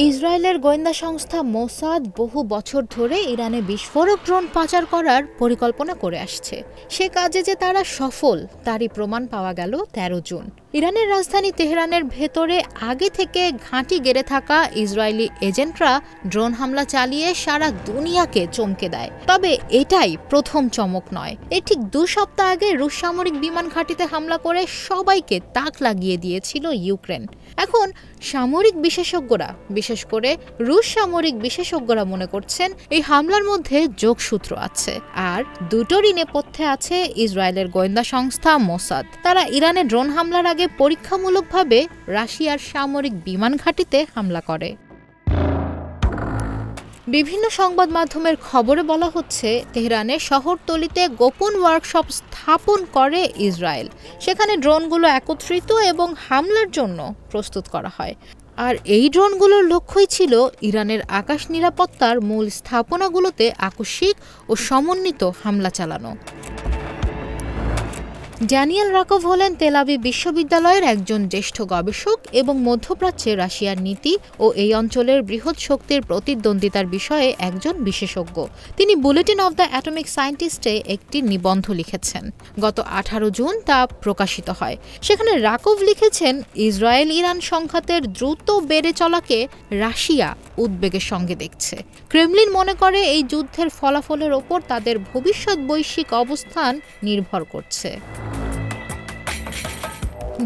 ইসরায়েলের গোয়েন্দা সংস্থা মোসাদ বহু বছর ধরে ইরানে বিস্ফোরক ড্রোন পাচার করার পরিকল্পনা করে আসছে। সে কাজে যে তারা সফল তারই প্রমাণ পাওয়া গেল ১৩ জুন। ইরানের রাজধানী তেহরানের ভেতরে আগে থেকে ঘাঁটি গেড়ে থাকা ইসরায়েলি এজেন্টরা ড্রোন হামলা চালিয়ে সারা দুনিয়াকে চমকে দেয়। তবে এটাই প্রথম চমক নয়। এর ঠিক ২ সপ্তাহ আগে রুশ সামরিক বিমান ঘাঁটিতে হামলা করে সবাইকে তাক লাগিয়ে দিয়েছিল ইউক্রেন। এখন সামরিক বিশেষজ্ঞরা, বিশেষ করে রুশ সামরিক বিশেষজ্ঞরা মনে করছেন এই হামলার মধ্যে যোগসূত্র আছে, আর দুটোরই নেপথ্যে আছে ইসরায়েলের গোয়েন্দা সংস্থা মোসাদ। তারা ইরানে ড্রোন হামলার আগে পরীক্ষামূলকভাবে রাশিয়ার সামরিক বিমান ঘাঁটিতে হামলা করে। বিভিন্ন সংবাদ মাধ্যমের খবরে বলা হচ্ছে, তেহরানের শহরতলিতে গোপন ওয়ার্কশপ স্থাপন করে ইসরায়েল। সেখানে ড্রোনগুলো একত্রিত এবং হামলার জন্য প্রস্তুত করা হয়। আর এই ড্রোনগুলোর লক্ষ্যই ছিল ইরানের আকাশ নিরাপত্তার মূল স্থাপনাগুলোতে আকস্মিক ও সমন্বিত হামলা চালানো। ড্যানিয়েল রাকভ হলেন তেল আবিব বিশ্ববিদ্যালয়ের একজন জ্যেষ্ঠ গবেষক এবং মধ্যপ্রাচ্যে রাশিয়ার নীতি ও এই অঞ্চলের বৃহৎ শক্তির প্রতিদ্বন্দ্বিতার বিষয়ে একজন বিশেষজ্ঞ। তিনি বুলেটিন অব দ্য অ্যাটমিক সায়েন্টিস্টে একটি নিবন্ধ লিখেছেন। গত ১৮ জুন তা প্রকাশিত হয়। সেখানে রাকভ লিখেছেন, ইসরায়েল ইরান সংঘাতের দ্রুত বেড়ে চলাকে রাশিয়া উদ্বেগের সঙ্গে দেখছে। ক্রেমলিন মনে করে এই যুদ্ধের ফলাফলের ওপর তাদের ভবিষ্যৎ বৈশ্বিক অবস্থান নির্ভর করছে।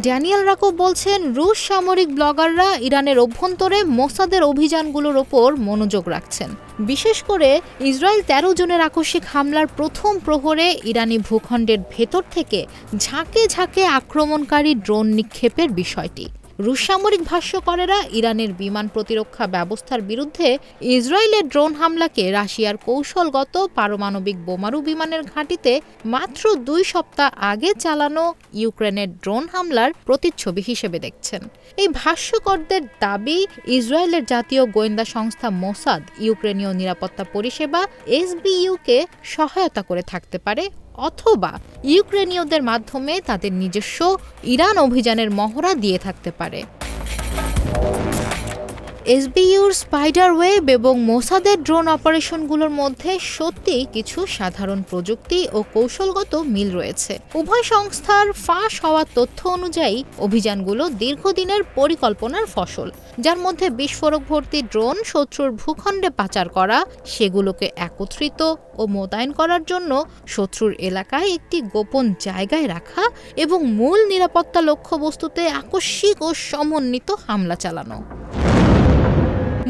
ড্যানিয়েল রাকভ বলছেন, রুশ সামরিক ব্লগাররা ইরানের অভ্যন্তরে মোসাদের অভিযানগুলোর ওপর মনোযোগ রাখছেন। বিশেষ করে ইসরায়েল ১৩ জনের আকস্মিক হামলার প্রথম প্রহরে ইরানি ভূখণ্ডের ভেতর থেকে ঝাঁকে ঝাঁকে আক্রমণকারী ড্রোন নিক্ষেপের বিষয়টি। রুশ সামরিক ভাষ্যকারেরা ইরানের বিমান প্রতিরক্ষা ব্যবস্থার বিরুদ্ধে ইসরায়েলের ড্রোন হামলাকে রাশিয়ার কৌশলগত পারমাণবিক বোমারু বিমানের ঘাঁটিতে মাত্র ২ সপ্তাহ আগে চালানো ইউক্রেনের ড্রোন হামলার প্রতিচ্ছবি হিসেবে দেখছেন। এই ভাষ্যকারদের দাবি, ইসরায়েলের জাতীয় গোয়েন্দা সংস্থা মোসাদ ইউক্রেনীয় নিরাপত্তা পরিষেবা SBU-কে সহায়তা করে থাকতে পারে, অথবা ইউক্রেনীয়দের মাধ্যমে তাদের নিজস্ব ইরান অভিযানের মহড়া দিয়ে থাকতে পারে। SBUর স্পাইডার ওয়েব এবং মোসাদের ড্রোন অপারেশনগুলোর মধ্যে সত্যি কিছু সাধারণ প্রযুক্তি ও কৌশলগত মিল রয়েছে। উভয় সংস্থার ফাঁস হওয়া তথ্য অনুযায়ী অভিযানগুলো দীর্ঘদিনের পরিকল্পনার ফসল, যার মধ্যে বিস্ফোরক ভর্তি ড্রোন শত্রুর ভূখণ্ডে পাচার করা, সেগুলোকে একত্রিত ও মোতায়েন করার জন্য শত্রুর এলাকায় একটি গোপন জায়গায় রাখা এবং মূল নিরাপত্তা লক্ষ্যবস্তুতে আকস্মিক ও সমন্বিত হামলা চালানো।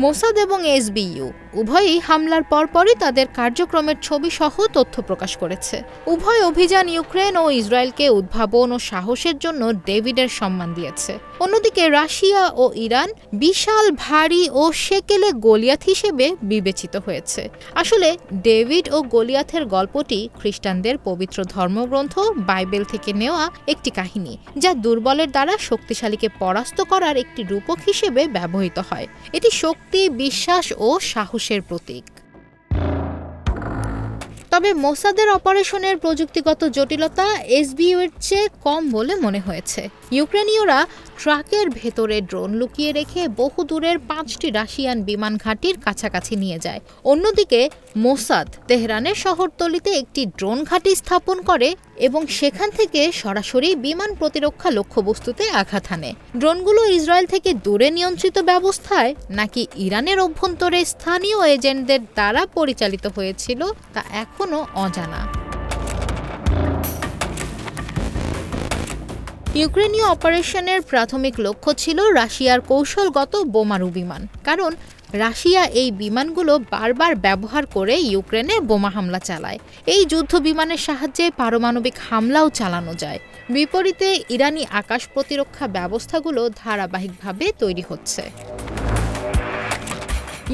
মোসাদ এবং SBU উভয়ই হামলার পরপরই তাদের কার্যক্রমের ছবি সহ তথ্য প্রকাশ করেছে। উভয় অভিযান ইউক্রেন ও ইসরায়েলকে উদ্ভাবন ও সাহসের জন্য ডেভিডের সম্মান দিয়েছে। অন্যদিকে রাশিয়া ও ইরান বিশাল, ভারী ও সেকেলে গলিয়াথ হিসেবে বিবেচিত হয়েছে। আসলে ডেভিড ও গলিয়াথের গল্পটি খ্রিস্টানদের পবিত্র ধর্মগ্রন্থ বাইবেল থেকে নেওয়া একটি কাহিনী, যা দুর্বলের দ্বারা শক্তিশালীকে পরাস্ত করার একটি রূপক হিসেবে ব্যবহৃত হয়। এটি শক্তি, বিশ্বাস ও সাহসের প্রতীক। তবে মোসাদের অপারেশনের প্রযুক্তিগত জটিলতা SBU-এর চেয়ে কম বলে মনে হয়েছে। ইউক্রেনীয়রা ট্রাকের ভেতরে ড্রোন লুকিয়ে রেখে বহু দূরের 5টি রাশিয়ান বিমান ঘাঁটির কাছাকাছি নিয়ে যায়। অন্যদিকে মোসাদ তেহরানের শহরতলিতে একটি ড্রোন ঘাঁটি স্থাপন করে এবং সেখান থেকে সরাসরি বিমান প্রতিরক্ষা লক্ষ্যবস্তুতে আঘাত হানে। ড্রোনগুলো ইসরায়েল থেকে দূরে নিয়ন্ত্রিত ব্যবস্থায় নাকি ইরানের অভ্যন্তরে স্থানীয় এজেন্টদের দ্বারা পরিচালিত হয়েছিল তা এখনও অজানা। ইউক্রেনীয় অপারেশনের প্রাথমিক লক্ষ্য ছিল রাশিয়ার কৌশলগত বোমারু বিমান, কারণ রাশিয়া এই বিমানগুলো বারবার ব্যবহার করে ইউক্রেনে বোমা হামলা চালায়। এই যুদ্ধ বিমানের সাহায্যে পারমাণবিক হামলাও চালানো যায়। বিপরীতে ইরানি আকাশ প্রতিরক্ষা ব্যবস্থাগুলো ধারাবাহিকভাবে তৈরি হচ্ছে।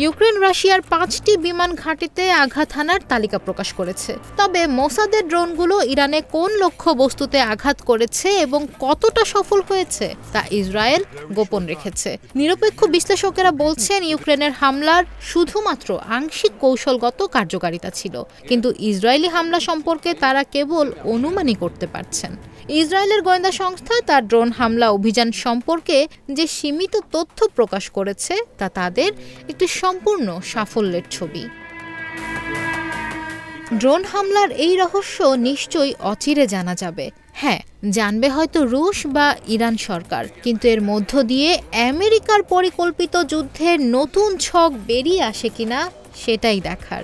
ইউক্রেন রাশিয়ার 5টি বিমান ঘাঁটিতে আঘাত হানার তালিকা প্রকাশ করেছে। তবে মোসাদের ড্রোনগুলো ইরানে কোন লক্ষ্যবস্তুতে আঘাত করেছে এবং কতটা সফল হয়েছে তা ইসরায়েল গোপন রেখেছে। নিরপেক্ষ বিশ্লেষকেরা বলছেন, ইউক্রেনের হামলার শুধুমাত্র আংশিক কৌশলগত কার্যকারিতা ছিল, কিন্তু ইসরায়েলি হামলা সম্পর্কে তারা কেবল অনুমানই করতে পারছেন। ইসরায়েলের গোয়েন্দা সংস্থা তার ড্রোন হামলা অভিযান সম্পর্কে যে সীমিত তথ্য প্রকাশ করেছে তা তাদের একটি সম্পূর্ণ সাফল্যের ছবি। ড্রোন হামলার এই রহস্য নিশ্চয়ই অচিরে জানা যাবে। হ্যাঁ, জানবে হয়তো রুশ বা ইরান সরকার, কিন্তু এর মধ্য দিয়ে আমেরিকার পরিকল্পিত যুদ্ধের নতুন ছক বেরিয়ে আসে কিনা সেটাই দেখার।